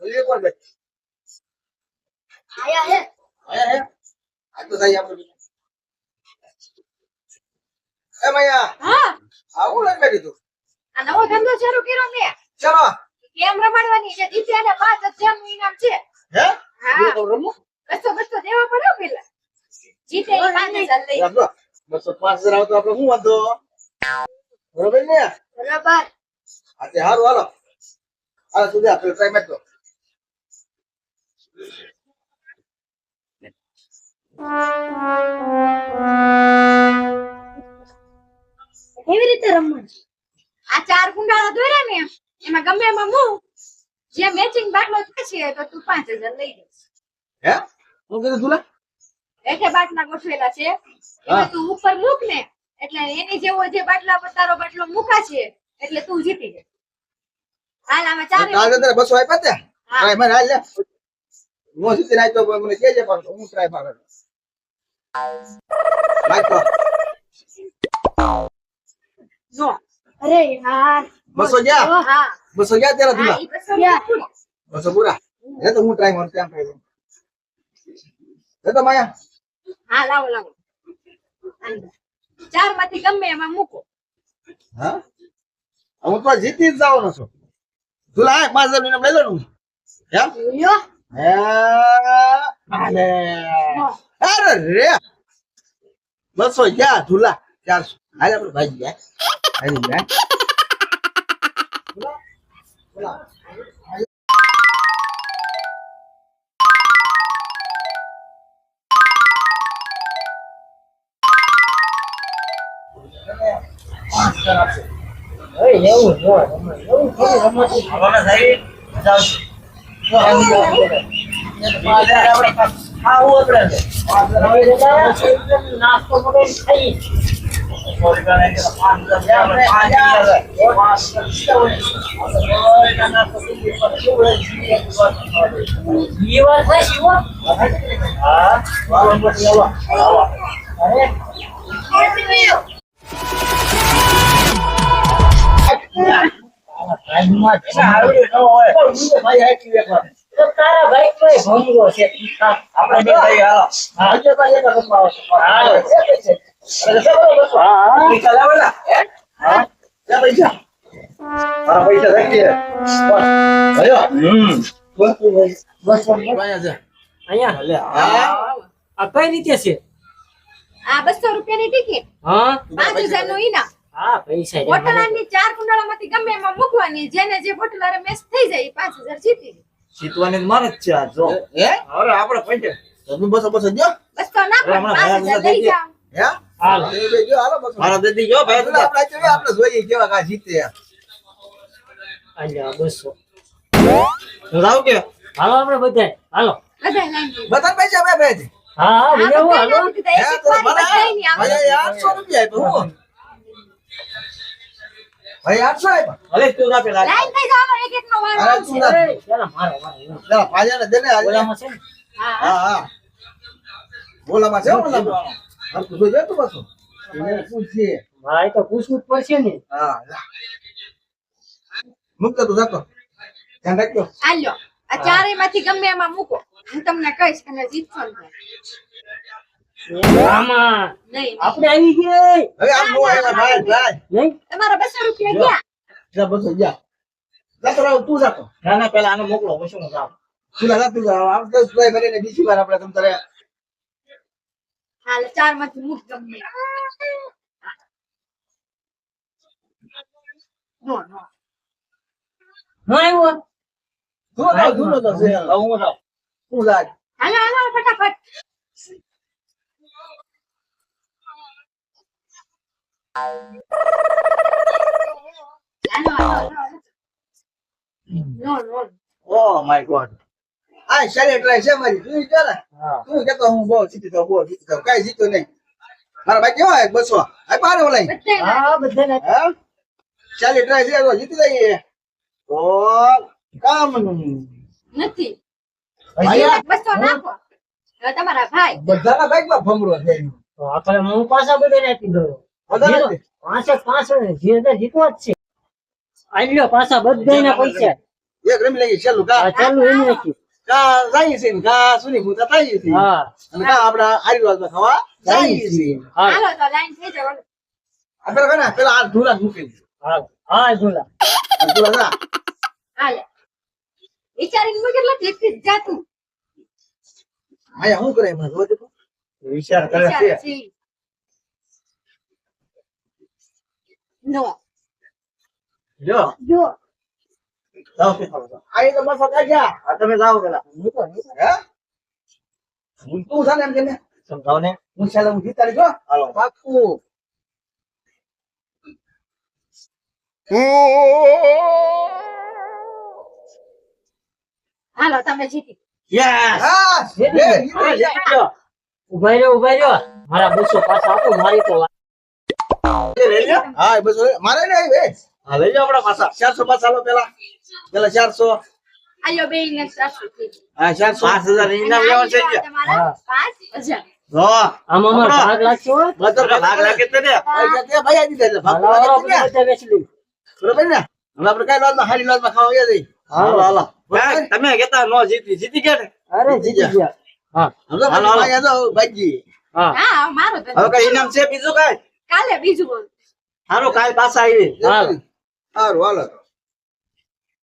ये कौन बैठ आया है आया है आज तो सही આપણે એ મૈયા હા આવું લઈ બેઠી તું આ નવો ધંધો શરૂ કર્યો મેં ચલો ગેમ રમાડવાની છે જીત્યા ને 5000 નું ઇનામ છે હે હા તો રમો બસો દેવા પડે પેલા જીતે ઈ 5000 લઈ આપો 205,000 આવતો આપણે શું વાંધો બરોબર ને બરાબર આજે હારું હાલો હાલો તું જા ટ્રાય મેચ તો કેવી રીતે રમવાનું આ ચાર કુંડાળા દોર્યા ને એમાં ગમે એમાં હું જે મેચિંગ બાટલો થશે તો તું 5000 લઈ જઈશ હે હું કીધું તુલા એકે બાટલા ગોઠવેલા છે એમાં તું ઉપર મૂક ને એટલે એની જેવો જે બાટલા પર તારો બાટલો મૂકાશે એટલે તું જીતી જાય હાલ આમાં ચાર કાલે તને 200 આપ્યા તે ટ્રાય માર હાલ લે હું જીતી નાય તો મને કેજે પણ હું ટ્રાય માર લાઈક તો નો અરે યાર 200 ગયા હા 200 ગયા તેરા તુલા હા, ઈ 200 પૂરા. 200 પૂરા એ તો હું ટ્રાય માર કેમ કહી દઉં એ તો માયા હા લાવો લાવો ચાર માંથી ગમે એમાં મૂકો હા હું તો જીતી જ જવાનો છું તુલા આ 5000 ને લઈ લો ને એમ લ્યો હે આલે અરે રે 200 ગયા તુલા 400 હાલ આપણે ભાઈ ગયા હાલી ગયા તારા ભાઈ કોઈ ભંગો છે આપણે બે ભાઈ હાલો હા જે ભાઈ એનો રમવા આવે હા પૈસા લાવેલા હા જા પૈસા મારા પૈસા રાખીએ ભયો બસ અહીંયા જા અહીંયા લે હા આ કઈ રીતે છે આ 200 રૂપિયાની ટિકિટ હા 5000 નું ઇનામ હા પૈસા છે બોટલાની ચાર કુંડાળામાંથી ગમે એમાં મૂકવાની જેને જે બોટલારે મેચ થઈ જાય ઈ 5000 જીતી જાય. શીતવાની મારે જ છે આ જો હે અરે આપણે પૈસા તમે બસો બસો દો બસ તો ના પણ હમણાં 5000 લઈ જાઓ હે હાલ એ બે જો હાલો બસો મારા દીદી જો ભાઈ આપણે આપણે આપણે જોઈએ કેવા કા જીતે આલ્યા 200 હું આવું કે હાલો આપણે બધા હાલો બધાય લાઈન બધા પૈસા બે બે હા હા આ બોલો બધાય હાલો લાઈન દીધા, એક એક વારી બધાય ની આવે. ભાઈ 800 રૂપિયા આપ્યો હું ભાઈ 800 આપ્યા ભલે તું ના પેલા લાઈન થઈ જાવ એક એક નો વારો અરે આવશે. તું ના એ પેલા મારો મારો જરા ભાઈયાને દે ને હાલ ઓલામાં છે ને હા હા હા બોલામાં છે બોલામાં હા તું જોજે તું બસો એને પૂછીએ ભાઈ તો પૂછવું જ પડશે ને હા મુક્ત તું જાતો ધ્યાન રાખજો આ લ્યો આ ચારેય માંથી ગમે એમાં મૂકો હું તમને કહીશ અને જીતશો આમાં નહીં આપણે આવી ગઈ હવે આમ નો આવ્યા ભાઈ ભાઈ નહીં તમારા 200 રૂપિયા ગયા જા બસો જા જાતો રાવ તું જાતો ના ના પેલા આને મોકલો પછી હું જાઉં તું જા તું જા આમ તો ટ્રાય કરીને બીજી વાર આપણે તમ તારે હાલ ચાર માંથી મૂક ગમે નો નો હું આવ્યો તું જાવ તું તો છે હવે હું જાઉં તું જા હાલો હાલો ફટાફટ હાલો હાલો હાલો નો નો ઓ માય ગોડ આ શાલે ટ્રાય છે મારી તું જા ને હા તું કેતો હું બહુ જીતી તો કાઈ જીતો નહીં મારા ભાઈ કેવા 200 આ પારે ઓલાઈ બધાય હા બધાને હા ચાલે ટ્રાય છે તો જીતી જઈએ તો કામ નથી ભાઈ 200 નાખો હવે તમારા ભાઈ બધાના બાઈકમાં ભમરો છે તો આપણે હું પાછા બધાને આપી દઉં બધાને પાંચે પાંચ 2000 જીતવા જ છે આલ્યો પાછા બધાને પૈસા એક રમી લઈએ છેલ્લું કા આ ચાલુ એનું નથી કા જાય છે ને કા સુની ભૂતા થાય છે હા અને કા આપડા આશીર્વાદમાં ખાવા જાય છે હા હાલો તો લાઈન થઈ જાવ આપણે કને પેલા આ ધૂલા મૂકી દે હા હા ઝુલા આ ધૂલા ના હાલે વિચારીને મૂકે એટલે જેટલી જ જાતું આયા શું કરે એમાં જોજે તો વિચાર કરે વિચારે છે છે નો જો જો જાઓ કે ખાવ આઈ તો મફત આજા આ તમે જાઓ પેલા હે હું તું જાને એમ કે ને સમજાવ ને હું ચાલે હું જીતાડી જો હાલો પાકું હાલો તમે જીતી યસ હા ઉભા રહ્યો મારા 200 પાછા આપો મારી તો વાત. લઈ લો હા બસ મારે ને આવી બે હા લઈ લો આપડા પાછા 400 પાછા લો પેલા પેલા 400 આયો બે ને 400 હા 400 5000 ઇનામ લેવાનું છે કે તમારા 5000 જો આમાં અમારો ભાગ લાગશે હો. બધા ભાગ લાગે તો ને પૈસા તે ભાઈ આજી દે ભાગ હાલો, હાલો, લાગે બધા વેચી લઈ. બરોબર ને હવે આપણે કઈ લોજમાં હાલી લોજમાં ખાવા ગયા જઈ હાલો, હાલો. ભાઈ, તમે કહેતા નો જીતી ગયા ને અરે જીતી ગયા હા સમજો હાલો, હાલો. ભાઈ જાઓ ભાઈજી હા હા મારો તો હવે કઈ ઇનામ છે બીજું કઈ કાલે બીજું બોલ હાલો કાલ પાછા આવી હાલો. સારું હાલો